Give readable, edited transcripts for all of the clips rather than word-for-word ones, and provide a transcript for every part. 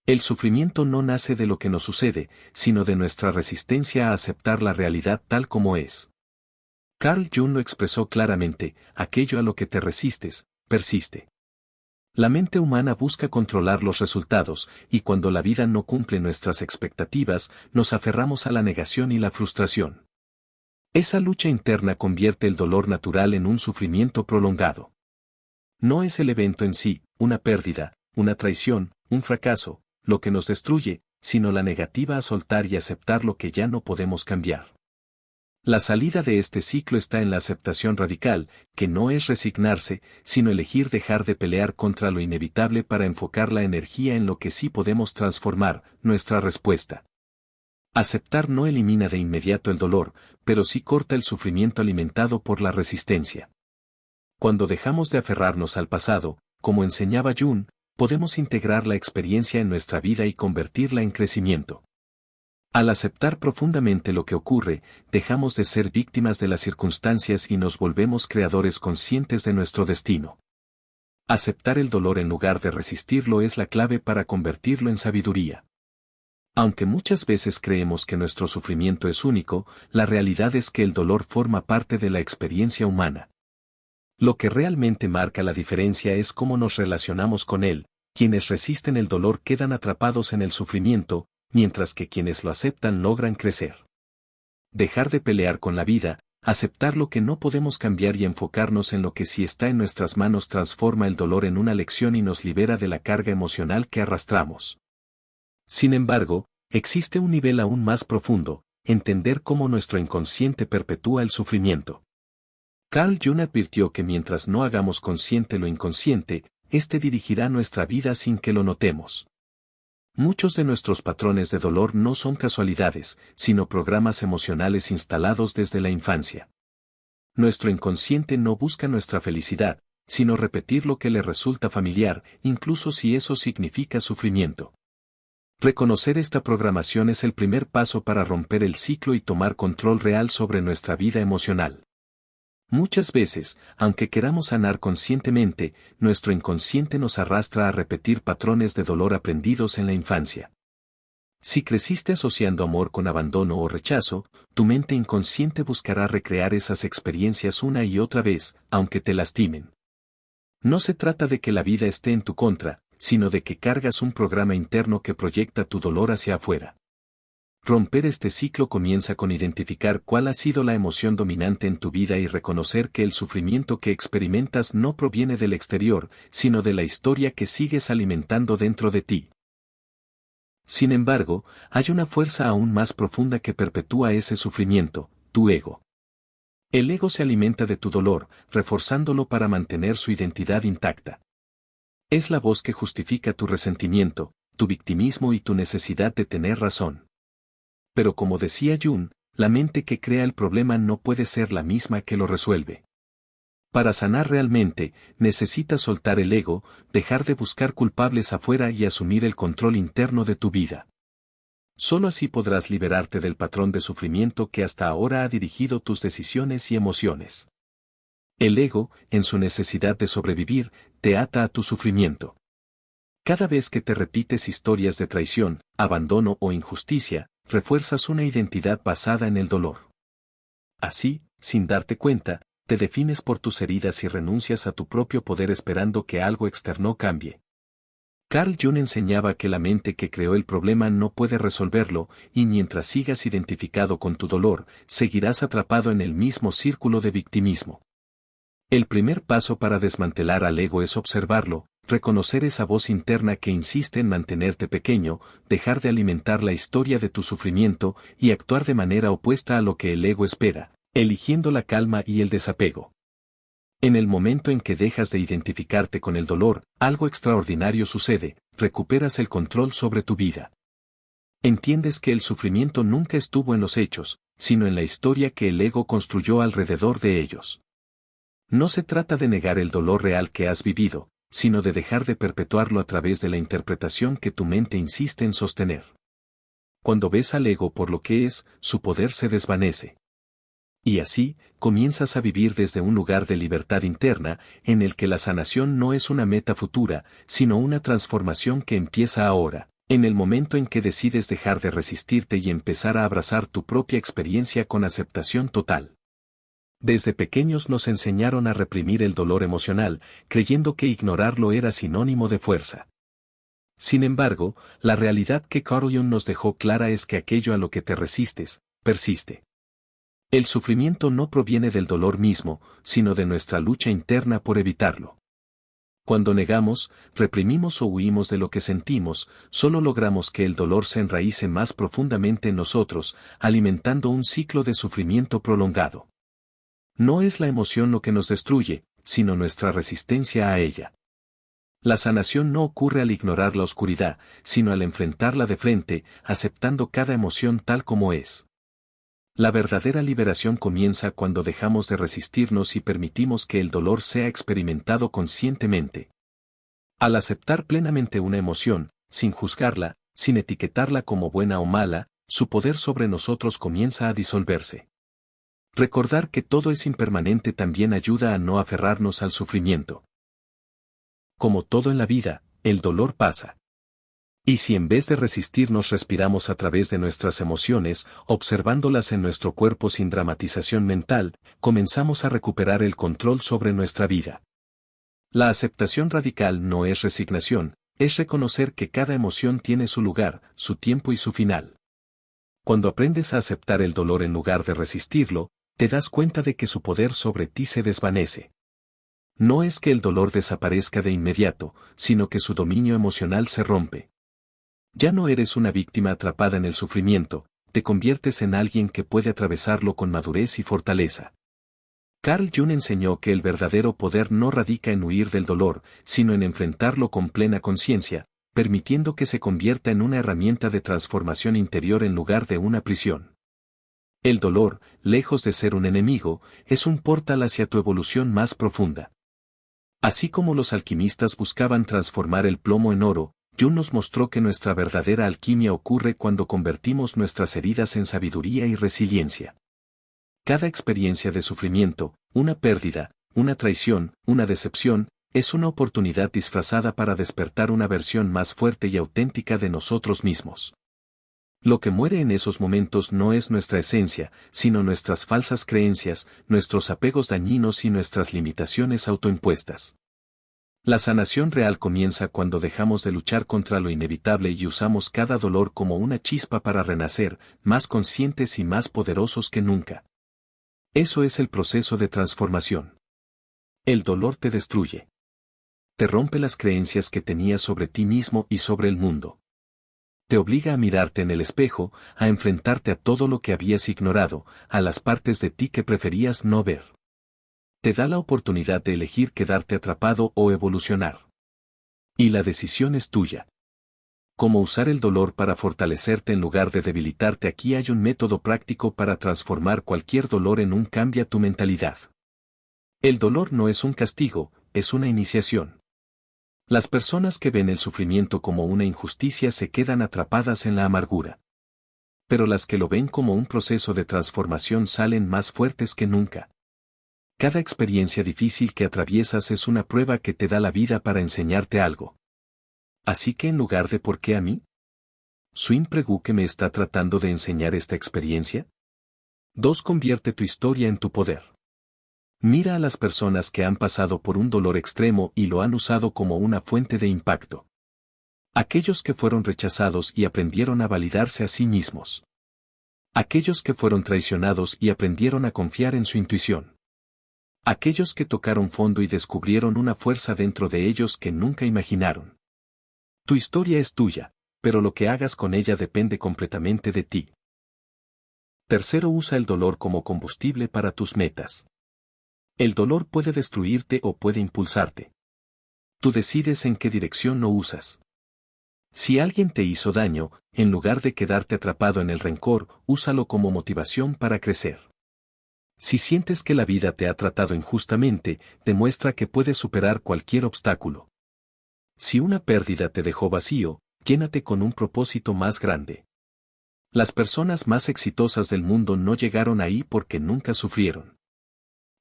El sufrimiento no nace de lo que nos sucede, sino de nuestra resistencia a aceptar la realidad tal como es. Carl Jung lo expresó claramente: aquello a lo que te resistes, persiste. La mente humana busca controlar los resultados, y cuando la vida no cumple nuestras expectativas, nos aferramos a la negación y la frustración. Esa lucha interna convierte el dolor natural en un sufrimiento prolongado. No es el evento en sí, una pérdida, una traición, un fracaso, lo que nos destruye, sino la negativa a soltar y aceptar lo que ya no podemos cambiar. La salida de este ciclo está en la aceptación radical, que no es resignarse, sino elegir dejar de pelear contra lo inevitable para enfocar la energía en lo que sí podemos transformar, nuestra respuesta. Aceptar no elimina de inmediato el dolor, pero sí corta el sufrimiento alimentado por la resistencia. Cuando dejamos de aferrarnos al pasado, como enseñaba Jung, podemos integrar la experiencia en nuestra vida y convertirla en crecimiento. Al aceptar profundamente lo que ocurre, dejamos de ser víctimas de las circunstancias y nos volvemos creadores conscientes de nuestro destino. Aceptar el dolor en lugar de resistirlo es la clave para convertirlo en sabiduría. Aunque muchas veces creemos que nuestro sufrimiento es único, la realidad es que el dolor forma parte de la experiencia humana. Lo que realmente marca la diferencia es cómo nos relacionamos con él. Quienes resisten el dolor quedan atrapados en el sufrimiento, mientras que quienes lo aceptan logran crecer. Dejar de pelear con la vida, aceptar lo que no podemos cambiar y enfocarnos en lo que sí está en nuestras manos transforma el dolor en una lección y nos libera de la carga emocional que arrastramos. Sin embargo, existe un nivel aún más profundo: entender cómo nuestro inconsciente perpetúa el sufrimiento. Carl Jung advirtió que mientras no hagamos consciente lo inconsciente, este dirigirá nuestra vida sin que lo notemos. Muchos de nuestros patrones de dolor no son casualidades, sino programas emocionales instalados desde la infancia. Nuestro inconsciente no busca nuestra felicidad, sino repetir lo que le resulta familiar, incluso si eso significa sufrimiento. Reconocer esta programación es el primer paso para romper el ciclo y tomar control real sobre nuestra vida emocional. Muchas veces, aunque queramos sanar conscientemente, nuestro inconsciente nos arrastra a repetir patrones de dolor aprendidos en la infancia. Si creciste asociando amor con abandono o rechazo, tu mente inconsciente buscará recrear esas experiencias una y otra vez, aunque te lastimen. No se trata de que la vida esté en tu contra, sino de que cargas un programa interno que proyecta tu dolor hacia afuera. Romper este ciclo comienza con identificar cuál ha sido la emoción dominante en tu vida y reconocer que el sufrimiento que experimentas no proviene del exterior, sino de la historia que sigues alimentando dentro de ti. Sin embargo, hay una fuerza aún más profunda que perpetúa ese sufrimiento: tu ego. El ego se alimenta de tu dolor, reforzándolo para mantener su identidad intacta. Es la voz que justifica tu resentimiento, tu victimismo y tu necesidad de tener razón. Pero como decía Jung, la mente que crea el problema no puede ser la misma que lo resuelve. Para sanar realmente, necesitas soltar el ego, dejar de buscar culpables afuera y asumir el control interno de tu vida. Solo así podrás liberarte del patrón de sufrimiento que hasta ahora ha dirigido tus decisiones y emociones. El ego, en su necesidad de sobrevivir, te ata a tu sufrimiento. Cada vez que te repites historias de traición, abandono o injusticia, refuerzas una identidad basada en el dolor. Así, sin darte cuenta, te defines por tus heridas y renuncias a tu propio poder esperando que algo externo cambie. Carl Jung enseñaba que la mente que creó el problema no puede resolverlo, y mientras sigas identificado con tu dolor, seguirás atrapado en el mismo círculo de victimismo. El primer paso para desmantelar al ego es observarlo, reconocer esa voz interna que insiste en mantenerte pequeño, dejar de alimentar la historia de tu sufrimiento y actuar de manera opuesta a lo que el ego espera, eligiendo la calma y el desapego. En el momento en que dejas de identificarte con el dolor, algo extraordinario sucede: recuperas el control sobre tu vida. Entiendes que el sufrimiento nunca estuvo en los hechos, sino en la historia que el ego construyó alrededor de ellos. No se trata de negar el dolor real que has vivido, sino de dejar de perpetuarlo a través de la interpretación que tu mente insiste en sostener. Cuando ves al ego por lo que es, su poder se desvanece. Y así, comienzas a vivir desde un lugar de libertad interna, en el que la sanación no es una meta futura, sino una transformación que empieza ahora. En el momento en que decides dejar de resistirte y empezar a abrazar tu propia experiencia con aceptación total. Desde pequeños nos enseñaron a reprimir el dolor emocional, creyendo que ignorarlo era sinónimo de fuerza. Sin embargo, la realidad que Carl Jung nos dejó clara es que aquello a lo que te resistes, persiste. El sufrimiento no proviene del dolor mismo, sino de nuestra lucha interna por evitarlo. Cuando negamos, reprimimos o huimos de lo que sentimos, solo logramos que el dolor se enraíce más profundamente en nosotros, alimentando un ciclo de sufrimiento prolongado. No es la emoción lo que nos destruye, sino nuestra resistencia a ella. La sanación no ocurre al ignorar la oscuridad, sino al enfrentarla de frente, aceptando cada emoción tal como es. La verdadera liberación comienza cuando dejamos de resistirnos y permitimos que el dolor sea experimentado conscientemente. Al aceptar plenamente una emoción, sin juzgarla, sin etiquetarla como buena o mala, su poder sobre nosotros comienza a disolverse. Recordar que todo es impermanente también ayuda a no aferrarnos al sufrimiento. Como todo en la vida, el dolor pasa. Y si en vez de resistirnos respiramos a través de nuestras emociones, observándolas en nuestro cuerpo sin dramatización mental, comenzamos a recuperar el control sobre nuestra vida. La aceptación radical no es resignación, es reconocer que cada emoción tiene su lugar, su tiempo y su final. Cuando aprendes a aceptar el dolor en lugar de resistirlo, te das cuenta de que su poder sobre ti se desvanece. No es que el dolor desaparezca de inmediato, sino que su dominio emocional se rompe. Ya no eres una víctima atrapada en el sufrimiento, te conviertes en alguien que puede atravesarlo con madurez y fortaleza. Carl Jung enseñó que el verdadero poder no radica en huir del dolor, sino en enfrentarlo con plena conciencia, permitiendo que se convierta en una herramienta de transformación interior en lugar de una prisión. El dolor, lejos de ser un enemigo, es un portal hacia tu evolución más profunda. Así como los alquimistas buscaban transformar el plomo en oro, Jung nos mostró que nuestra verdadera alquimia ocurre cuando convertimos nuestras heridas en sabiduría y resiliencia. Cada experiencia de sufrimiento, una pérdida, una traición, una decepción, es una oportunidad disfrazada para despertar una versión más fuerte y auténtica de nosotros mismos. Lo que muere en esos momentos no es nuestra esencia, sino nuestras falsas creencias, nuestros apegos dañinos y nuestras limitaciones autoimpuestas. La sanación real comienza cuando dejamos de luchar contra lo inevitable y usamos cada dolor como una chispa para renacer, más conscientes y más poderosos que nunca. Eso es el proceso de transformación. El dolor te destruye. Te rompe las creencias que tenías sobre ti mismo y sobre el mundo. Te obliga a mirarte en el espejo, a enfrentarte a todo lo que habías ignorado, a las partes de ti que preferías no ver. Te da la oportunidad de elegir quedarte atrapado o evolucionar. Y la decisión es tuya. Cómo usar el dolor para fortalecerte en lugar de debilitarte. Aquí hay un método práctico para transformar cualquier dolor en un cambio a tu mentalidad. El dolor no es un castigo, es una iniciación. Las personas que ven el sufrimiento como una injusticia se quedan atrapadas en la amargura. Pero las que lo ven como un proceso de transformación salen más fuertes que nunca. Cada experiencia difícil que atraviesas es una prueba que te da la vida para enseñarte algo. Así que en lugar de ¿por qué a mí? ¿Swin Pregu que me está tratando de enseñar esta experiencia? 2. Convierte tu historia en tu poder. Mira a las personas que han pasado por un dolor extremo y lo han usado como una fuente de impacto. Aquellos que fueron rechazados y aprendieron a validarse a sí mismos. Aquellos que fueron traicionados y aprendieron a confiar en su intuición. Aquellos que tocaron fondo y descubrieron una fuerza dentro de ellos que nunca imaginaron. Tu historia es tuya, pero lo que hagas con ella depende completamente de ti. 3. Usa el dolor como combustible para tus metas. El dolor puede destruirte o puede impulsarte. Tú decides en qué dirección lo usas. Si alguien te hizo daño, en lugar de quedarte atrapado en el rencor, úsalo como motivación para crecer. Si sientes que la vida te ha tratado injustamente, demuestra que puedes superar cualquier obstáculo. Si una pérdida te dejó vacío, llénate con un propósito más grande. Las personas más exitosas del mundo no llegaron ahí porque nunca sufrieron.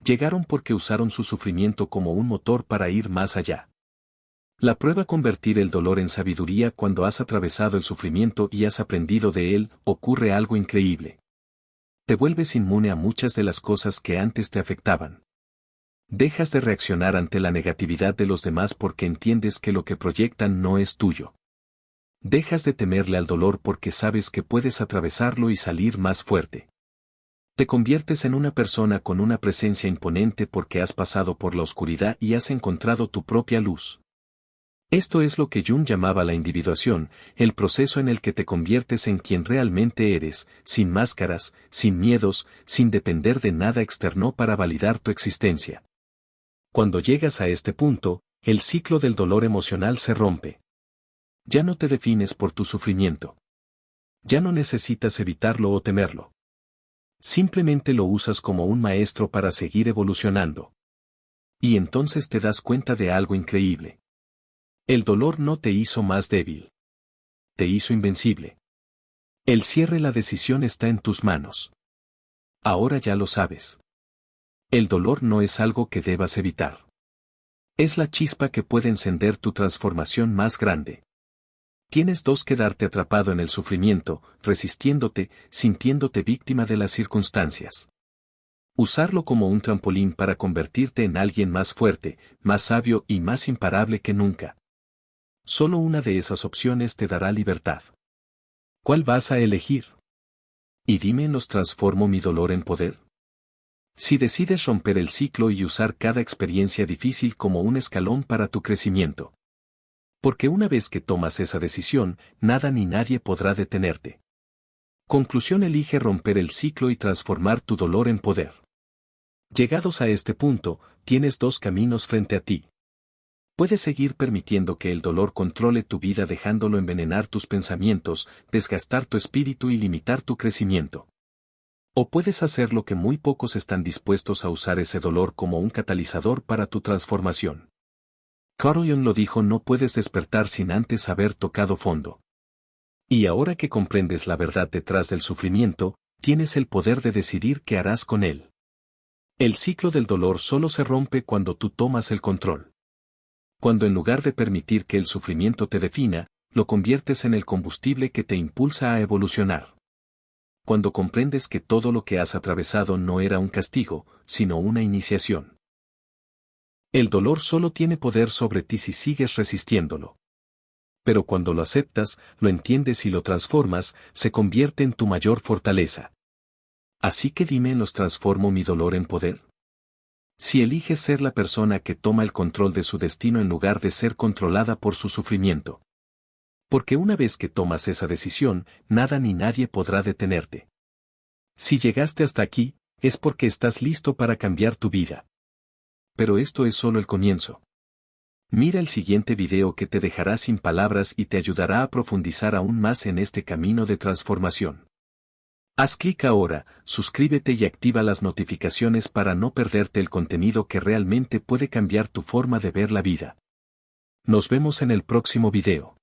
Llegaron porque usaron su sufrimiento como un motor para ir más allá. La prueba convertir el dolor en sabiduría cuando has atravesado el sufrimiento y has aprendido de él, ocurre algo increíble. Te vuelves inmune a muchas de las cosas que antes te afectaban. Dejas de reaccionar ante la negatividad de los demás porque entiendes que lo que proyectan no es tuyo. Dejas de temerle al dolor porque sabes que puedes atravesarlo y salir más fuerte. Te conviertes en una persona con una presencia imponente porque has pasado por la oscuridad y has encontrado tu propia luz. Esto es lo que Jung llamaba la individuación, el proceso en el que te conviertes en quien realmente eres, sin máscaras, sin miedos, sin depender de nada externo para validar tu existencia. Cuando llegas a este punto, el ciclo del dolor emocional se rompe. Ya no te defines por tu sufrimiento. Ya no necesitas evitarlo o temerlo. Simplemente lo usas como un maestro para seguir evolucionando. Y entonces te das cuenta de algo increíble. El dolor no te hizo más débil. Te hizo invencible. El cierre la decisión está en tus manos. Ahora ya lo sabes. El dolor no es algo que debas evitar. Es la chispa que puede encender tu transformación más grande. Tienes dos: quedarte atrapado en el sufrimiento, resistiéndote, sintiéndote víctima de las circunstancias. Usarlo como un trampolín para convertirte en alguien más fuerte, más sabio y más imparable que nunca. Solo una de esas opciones te dará libertad. ¿Cuál vas a elegir? Y dime, ¿nos transformo mi dolor en poder? Si decides romper el ciclo y usar cada experiencia difícil como un escalón para tu crecimiento. Porque una vez que tomas esa decisión, nada ni nadie podrá detenerte. Conclusión: elige romper el ciclo y transformar tu dolor en poder. Llegados a este punto, tienes dos caminos frente a ti. Puedes seguir permitiendo que el dolor controle tu vida dejándolo envenenar tus pensamientos, desgastar tu espíritu y limitar tu crecimiento. O puedes hacer lo que muy pocos están dispuestos a usar: ese dolor como un catalizador para tu transformación. Carl Jung lo dijo: no puedes despertar sin antes haber tocado fondo. Y ahora que comprendes la verdad detrás del sufrimiento, tienes el poder de decidir qué harás con él. El ciclo del dolor solo se rompe cuando tú tomas el control. Cuando en lugar de permitir que el sufrimiento te defina, lo conviertes en el combustible que te impulsa a evolucionar. Cuando comprendes que todo lo que has atravesado no era un castigo, sino una iniciación. El dolor solo tiene poder sobre ti si sigues resistiéndolo. Pero cuando lo aceptas, lo entiendes y lo transformas, se convierte en tu mayor fortaleza. Así que dime, ¿los transformo mi dolor en poder? Si eliges ser la persona que toma el control de su destino en lugar de ser controlada por su sufrimiento. Porque una vez que tomas esa decisión, nada ni nadie podrá detenerte. Si llegaste hasta aquí, es porque estás listo para cambiar tu vida. Pero esto es solo el comienzo. Mira el siguiente video que te dejará sin palabras y te ayudará a profundizar aún más en este camino de transformación. Haz clic ahora, suscríbete y activa las notificaciones para no perderte el contenido que realmente puede cambiar tu forma de ver la vida. Nos vemos en el próximo video.